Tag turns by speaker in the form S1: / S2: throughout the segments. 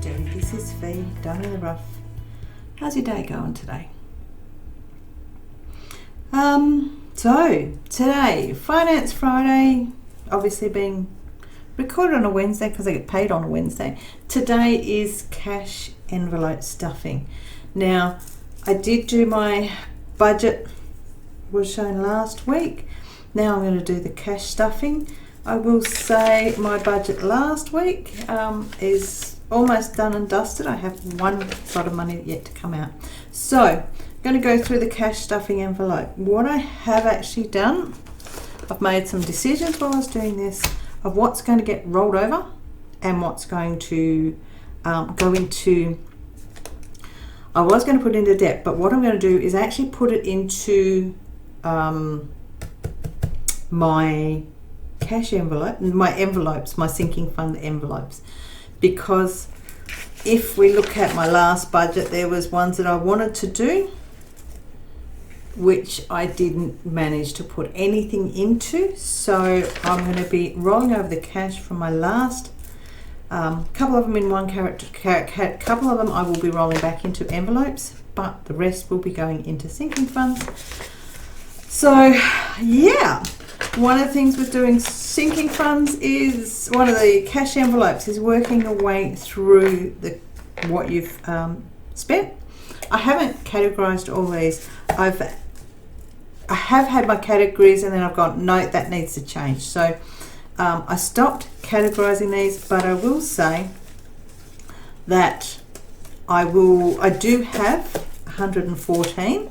S1: Dirty This is Fee, done in the rough. How's your day going today? So today, Finance Friday, obviously being recorded on a Wednesday because I get paid on a Wednesday. Today is cash envelope stuffing. Now, I did do my budget, was shown last week. Now I'm going to do the cash stuffing. I will say my budget last week is almost done and dusted. I have one lot of money yet to come out. So I'm going to go through the cash stuffing envelope. What I have actually done, I've made some decisions while I was doing this of what's going to get rolled over and what's going to go into, I was going to put it into debt, but what I'm going to do is actually put it into my cash envelope, my envelopes, my sinking fund envelopes, because if we look at my last budget, there was ones that I wanted to do which I didn't manage to put anything into. So I'm going to be rolling over the cash from my last couple of them in one couple of them I will be rolling back into envelopes, but the rest will be going into sinking funds. So yeah, one of the things with doing sinking funds is one of the cash envelopes is working your way through what you've spent. I haven't categorized all these. I have had my categories and then I've gone, no, that needs to change. So I stopped categorizing these, but I will say that I do have 114.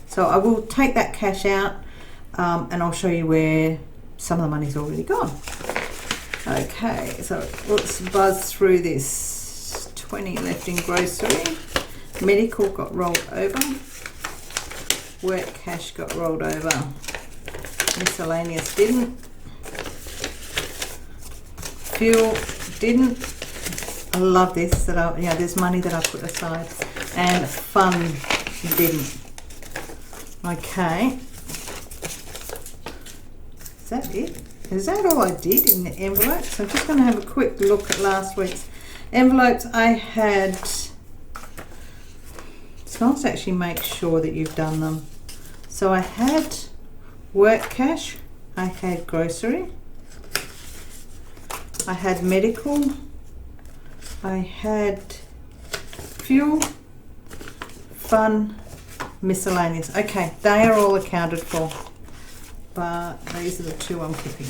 S1: So I will take that cash out and I'll show you where some of the money's already gone. Okay, so let's buzz through this. 20 left in grocery. Medical got rolled over. Work cash got rolled over. Miscellaneous didn't. Fuel didn't. I love this, there's money that I put aside. And fun didn't. Okay. Is that it? Is that all I did in the envelopes? So I'm just going to have a quick look at last week's envelopes. I had, it's nice to actually make sure that you've done them. So I had work cash, I had grocery, I had medical, I had fuel, fun, miscellaneous. Okay, they are all accounted for, but these are the two I'm keeping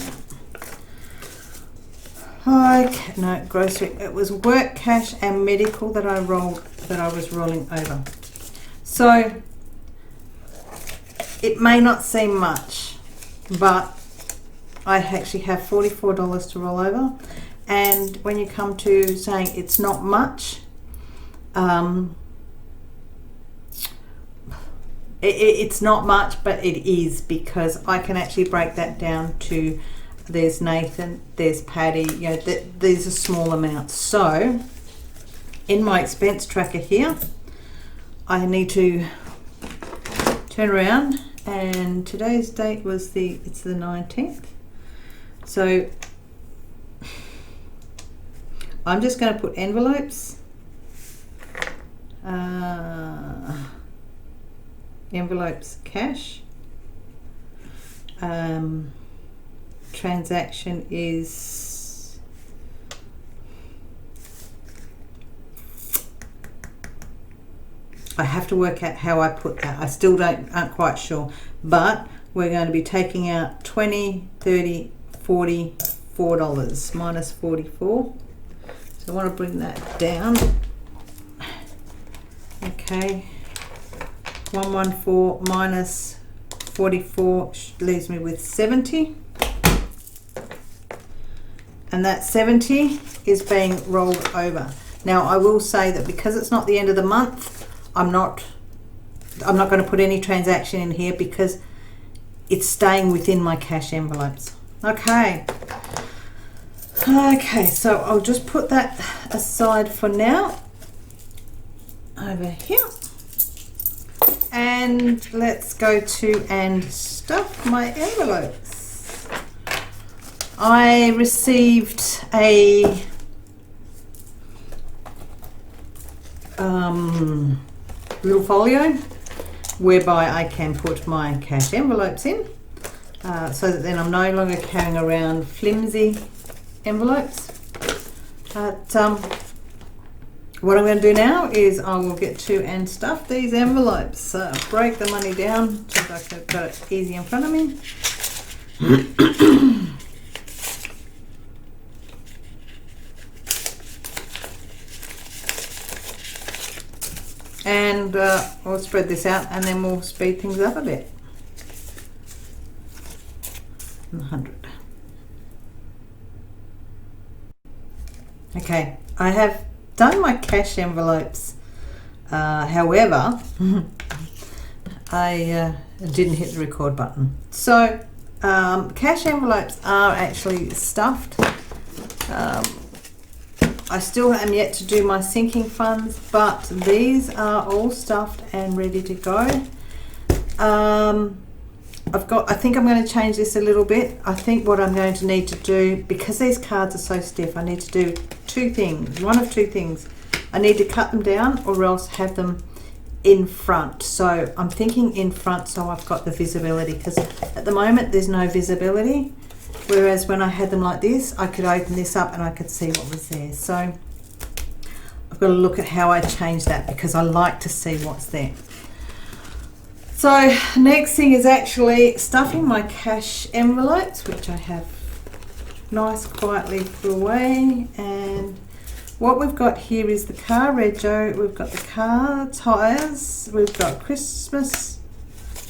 S1: out. Okay, no, grocery. It was work cash and medical that I was rolling over. So it may not seem much, but I actually have $44 to roll over. And when you come to saying it's not much, it's not much, but it is, because I can actually break that down to, there's Nathan, there's Patty, these are small amounts. So in my expense tracker here, I need to turn around, and today's date was it's the 19th. So I'm just going to put envelopes, envelopes cash, transaction is I have to work out how I put that. I still aren't quite sure, but we're going to be taking out 20, 30, 40, $4 minus 44. So I want to bring that down. Okay, 114 minus 44 leaves me with 70. And that 70 is being rolled over. Now I will say that because it's not the end of the month, I'm not going to put any transaction in here because it's staying within my cash envelopes. Okay, so I'll just put that aside for now over here, and let's go to and stuff my envelopes. I received a little folio whereby I can put my cash envelopes in, so that then I'm no longer carrying around flimsy envelopes. But what I'm going to do now is I will get to and stuff these envelopes, break the money down so that I've got it easy in front of me. And we'll spread this out and then we'll speed things up a bit. 100. Okay, I have done my cash envelopes, however I didn't hit the record button. So cash envelopes are actually stuffed. I still am yet to do my sinking funds, but these are all stuffed and ready to go. I think I'm going to change this a little bit. I think what I'm going to need to do, because these cards are so stiff, I need to do two things, one of two things. I need to cut them down or else have them in front. So I'm thinking in front so I've got the visibility, because at the moment there's no visibility. Whereas when I had them like this, I could open this up and I could see what was there. So I've got to look at how I change that, because I like to see what's there. So next thing is actually stuffing my cash envelopes, which I have nice quietly put away. And what we've got here is the car rego, we've got the car tyres, we've got Christmas,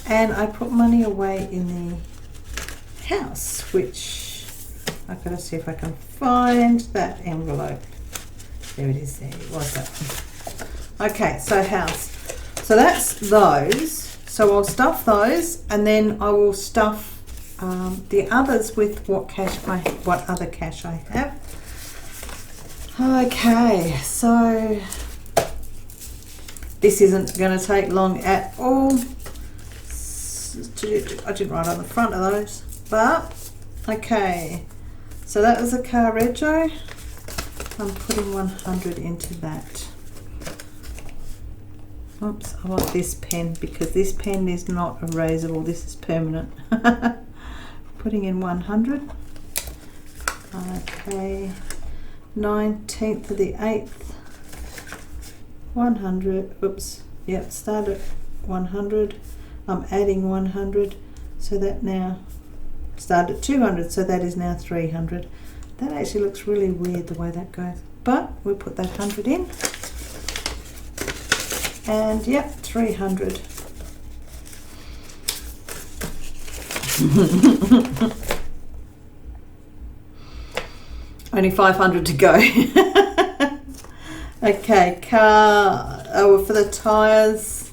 S1: and I put money away in the house, which I've got to see if I can find that envelope. There it is, there it was, that one. Okay, so house. So that's those. So I'll stuff those and then I will stuff the others with what other cash I have. Okay, so this isn't going to take long at all. I didn't write on the front of those, but okay. So that was a car rego. I'm putting 100 into that. Oops, I want this pen because this pen is not erasable. This is permanent. Putting in 100. Okay. 19th of the 8th. 100. Oops. Yep, start at 100. I'm adding 100. So that now start at 200. So that is now 300. That actually looks really weird the way that goes. But we put that 100 in. And yep, 300. Only 500 to go. Okay, for the tyres,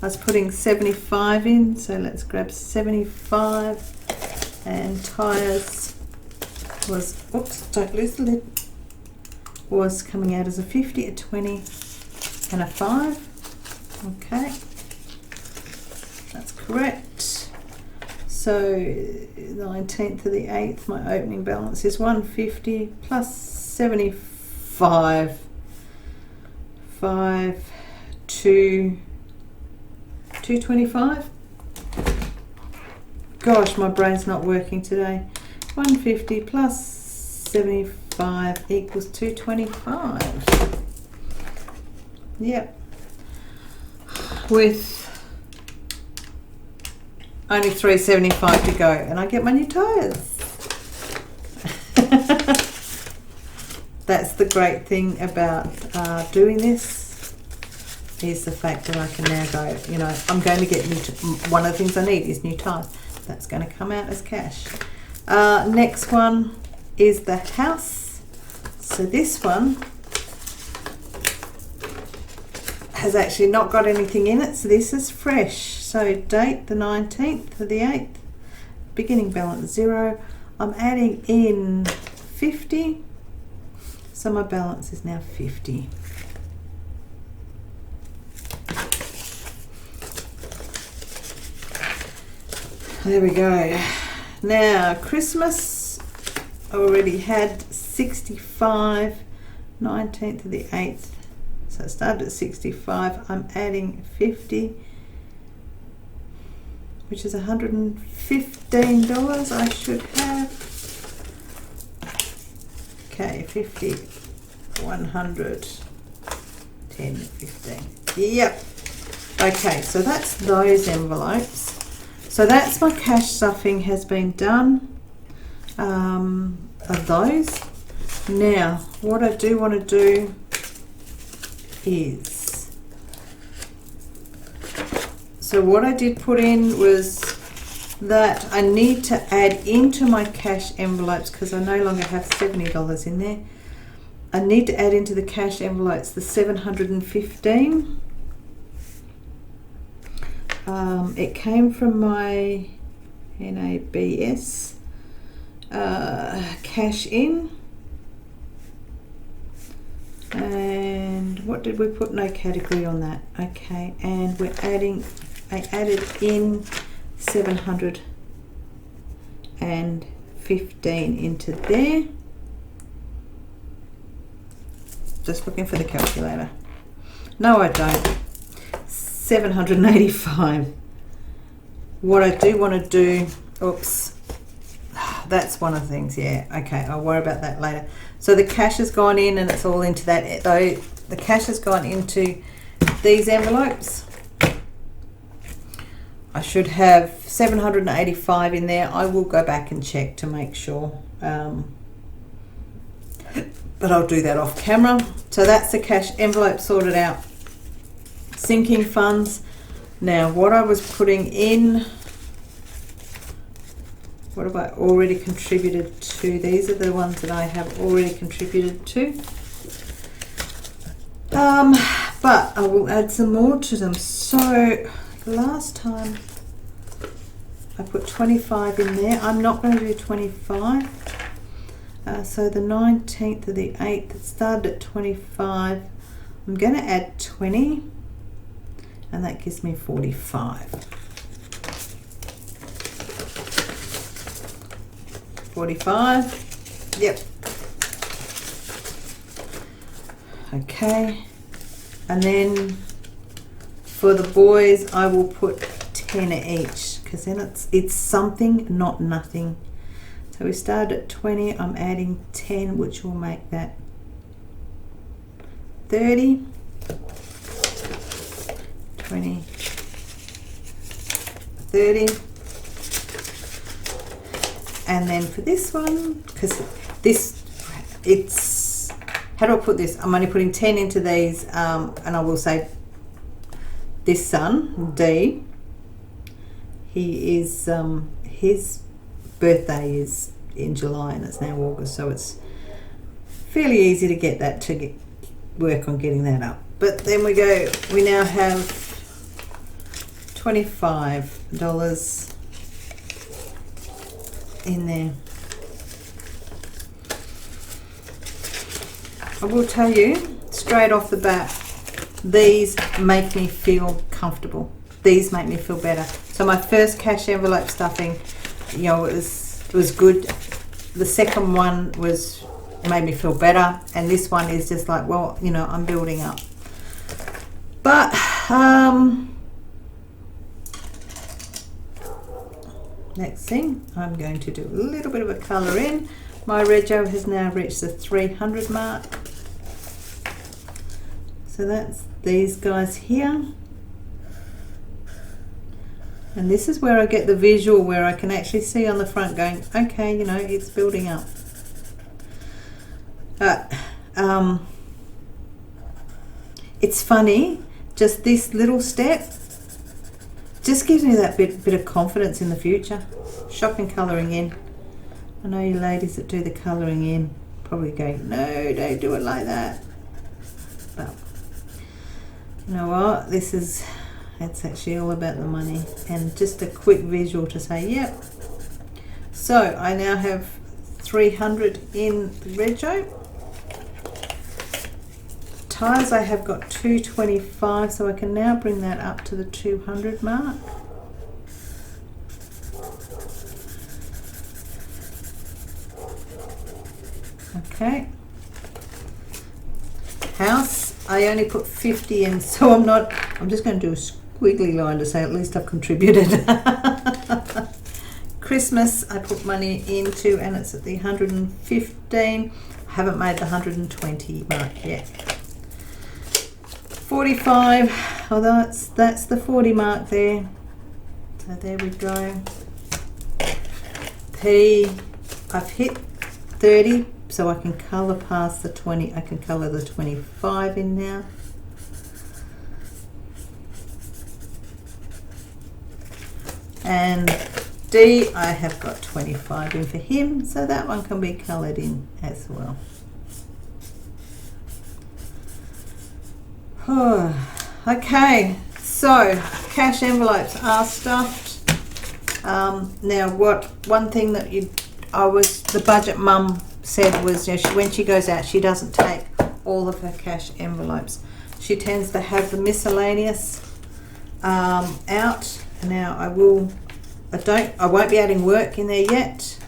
S1: I was putting 75 in, so let's grab 75. And tyres was, oops, don't lose the lid, was coming out as a 50, a 20, and a 5. Okay, that's correct. So 19th of the 8th, my opening balance is 150 plus 75, 225. Gosh, my brain's not working today. 150 plus 75 equals 225. Yep, with only 375 to go, and I get my new tyres. That's the great thing about doing this, is the fact that I can now go, you know, I'm going to get one of the things I need is new tyres. That's going to come out as cash. Next one is the house. So this one has actually not got anything in it, so this is fresh. So date the 19th of the 8th, beginning balance 0. I'm adding in 50, so my balance is now 50. There we go. Now Christmas, I already had 65, 19th of the 8th, so So I started at 65. I'm adding 50, which is $115 I should have. Okay, 50, 100, 10, 15. Yep. Okay, so that's those envelopes. So that's my cash stuffing has been done of those. Now, what I do want to do is, so what I did put in was that I need to add into my cash envelopes, because I no longer have $70 in there. I need to add into the cash envelopes the 715. It came from my NABS cash in. And what did we put? No category on that. Okay, and we're adding, I added in 715 into there. Just looking for the calculator. No, I don't. 785. What I do want to do, oops, that's one of the things, yeah, okay, I'll worry about that later. So the cash has gone in and it's all into that, though the cash has gone into these envelopes. I should have 785 in there. I will go back and check to make sure, but I'll do that off camera. So that's the cash envelope sorted out. Sinking funds. Now what I was putting in, what have I already contributed to? These are the ones that I have already contributed to. But I will add some more to them. So last time I put 25 in there. I'm not going to do 25. So the 19th or the 8th, it started at 25. I'm going to add 20. And that gives me 45. 45. Yep. Okay. And then for the boys, I will put 10 each, because then it's something, not nothing. So we started at 20. I'm adding 10, which will make that 30. 20, 30, and then for this one, because this, it's, how do I put this? I'm only putting 10 into these, and I will say this son, D, he is, his birthday is in July and it's now August, so it's fairly easy to get that, to work on getting that up. But then we now have $25 in there. I will tell you straight off the bat, these make me feel comfortable. These make me feel better. So my first cash envelope stuffing, you know, it was good. The second one made me feel better, and this one is just like, well, you know, I'm building up. But next thing, I'm going to do a little bit of a colour in. My rego has now reached the 300 mark. So that's these guys here. And this is where I get the visual, where I can actually see on the front going, okay, you know, it's building up. It's funny, just this little step just gives me that bit of confidence in the future. Shopping colouring in. I know you ladies that do the colouring in probably go, no, don't do it like that. But you know what? It's actually all about the money, and just a quick visual to say, yep. So I now have 300 in the rego. Ties, I have got 225, so I can now bring that up to the 200 mark. Okay. House, I only put 50 in, so I'm just going to do a squiggly line to say at least I've contributed. Christmas I put money into, and it's at the 115. I haven't made the 120 mark yet. 45, although that's the 40 mark there. So there we go. P, I've hit 30, so I can colour past the 20. I can colour the 25 in now. And D, I have got 25 in for him, so that one can be coloured in as well. Okay, so cash envelopes are stuffed. Now, one thing that the budget mum said was, you know, when she goes out, she doesn't take all of her cash envelopes. She tends to have the miscellaneous out. Now, I won't be adding work in there yet.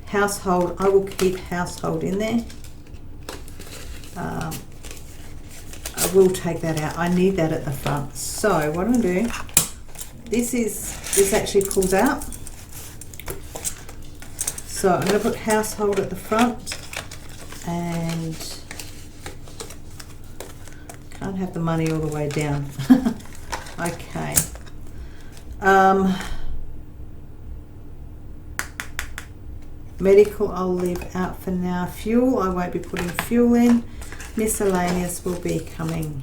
S1: Household, I will keep household in there. I will take that out. I need that at the front. So what I'm going to do, this actually pulls out. So I'm going to put household at the front, and can't have the money all the way down. Okay. Medical I'll leave out for now. Fuel, I won't be putting fuel in. Miscellaneous will be coming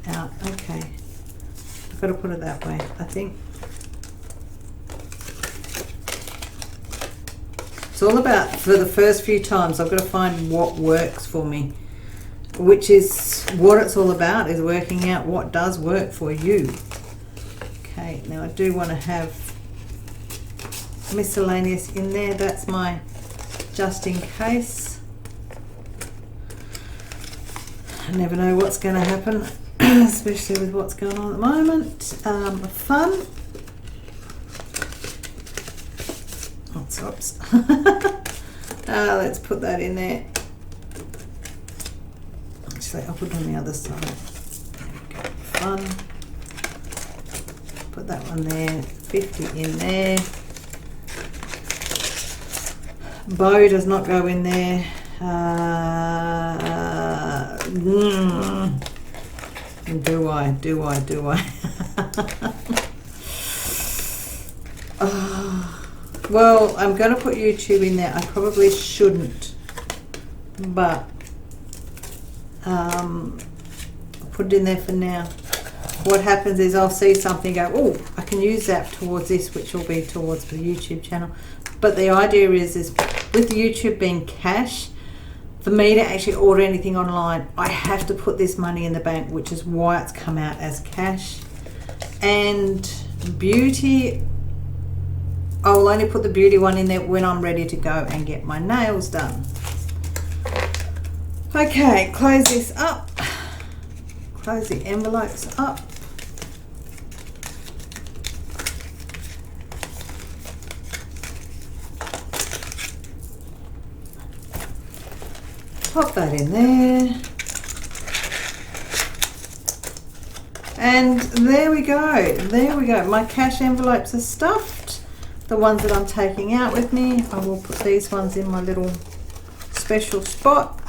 S1: out. Okay, I've got to put it that way, I think. It's all about, for the first few times, I've got to find what works for me, which is what it's all about, is working out what does work for you. Okay, now I do want to have miscellaneous in there. That's my just in case. I never know what's going to happen, especially with what's going on at the moment. Fun. Oops. Let's put that in there. Actually, I'll put it on the other side. There we go. Fun. Put that one there. 50 in there. Bow does not go in there. Do I? Well, I'm going to put YouTube in there. I probably shouldn't, but I'll put it in there for now. What happens is I'll see something, go, oh, I can use that towards this, which will be towards the YouTube channel. But the idea is with YouTube being cash, for me to actually order anything online, I have to put this money in the bank, which is why it's come out as cash. And beauty, I will only put the beauty one in there when I'm ready to go and get my nails done. Okay, close this up. Close the envelopes up. Pop that in there. And there we go. There we go. My cash envelopes are stuffed. The ones that I'm taking out with me, I will put these ones in my little special spot.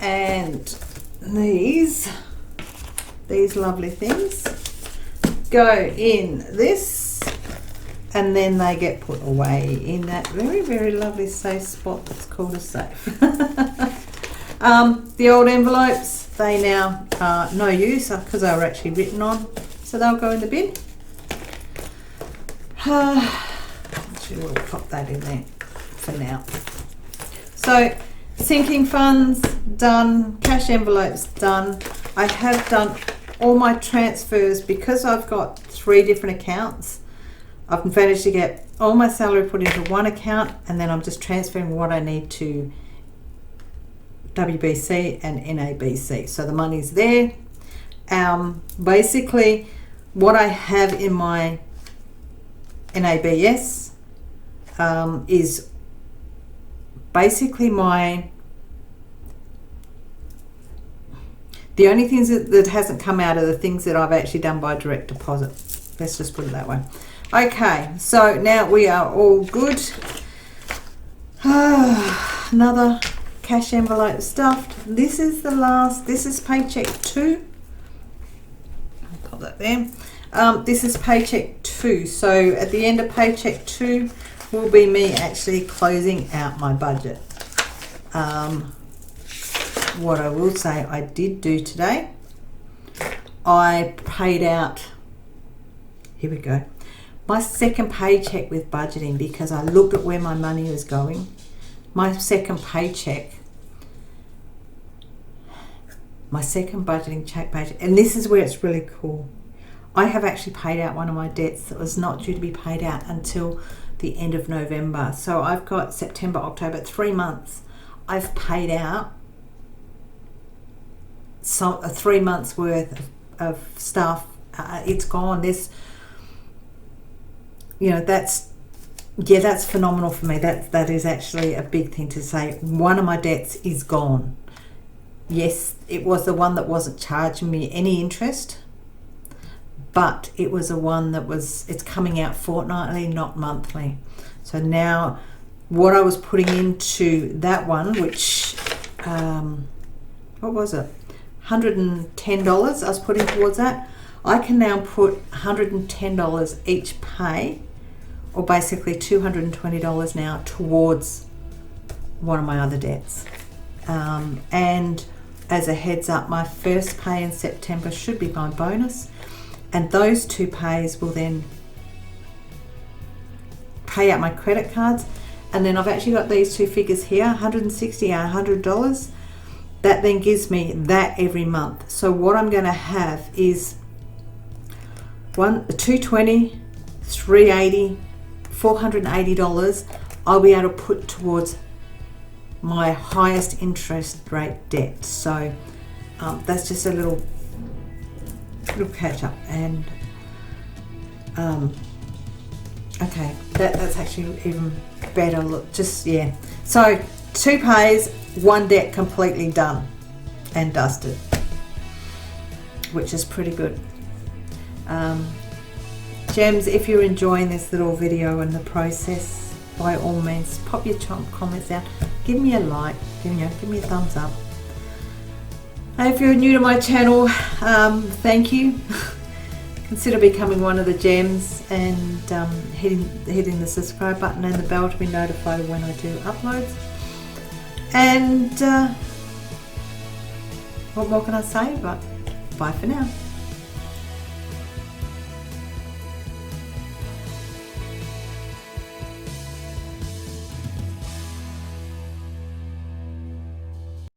S1: And these lovely things go in this, and then they get put away in that very, very lovely safe spot that's called a safe. The old envelopes, they now are no use because they were actually written on, so they'll go in the bin. Actually, we'll pop that in there for now. So sinking funds done, cash envelopes done. I have done all my transfers because I've got 3 different accounts. I've managed to get all my salary put into one account, and then I'm just transferring what I need to WBC and NABC. So the money's there. Basically, what I have in my NABS is basically my The only things that hasn't come out are the things that I've actually done by direct deposit. Let's just put it that way. Okay, so now we are all good. Another cash envelope stuffed. This is the last. This is paycheck 2. I'll pop that there. This is paycheck 2. So at the end of paycheck 2 will be me actually closing out my budget. What I will say I did do today, I paid out, here we go, my second paycheck with budgeting, because I looked at where my money was going. My second paycheck, my second budgeting check paycheck, and this is where it's really cool. I have actually paid out one of my debts that was not due to be paid out until the end of November. So I've got September, October, 3 months. I've paid out 3 months worth of stuff. It's gone. This, you know, that's phenomenal for me. That is actually a big thing to say. One of my debts is gone. Yes, it was the one that wasn't charging me any interest, but it was the one that it's coming out fortnightly, not monthly. So now what I was putting into that one, which what was it, $110 I was putting towards that, I can now put $110 each pay, or basically $220 now, towards one of my other debts. And as a heads up, my first pay in September should be my bonus, and those 2 pays will then pay out my credit cards. And then I've actually got these 2 figures here, $160 and $100. That then gives me that every month. So what I'm going to have is $220, $380, $480 I'll be able to put towards my highest interest rate debt. So that's just a little catch up. And okay, that's actually even better. Look, just, yeah. So 2 pays, 1 debt completely done and dusted, which is pretty good. Gems, if you're enjoying this little video and the process, by all means pop your comments down, give me a like, give me a thumbs up. And if you're new to my channel, thank you. Consider becoming one of the gems and hitting the subscribe button and the bell to be notified when I do uploads. And what more can I say? But bye for now.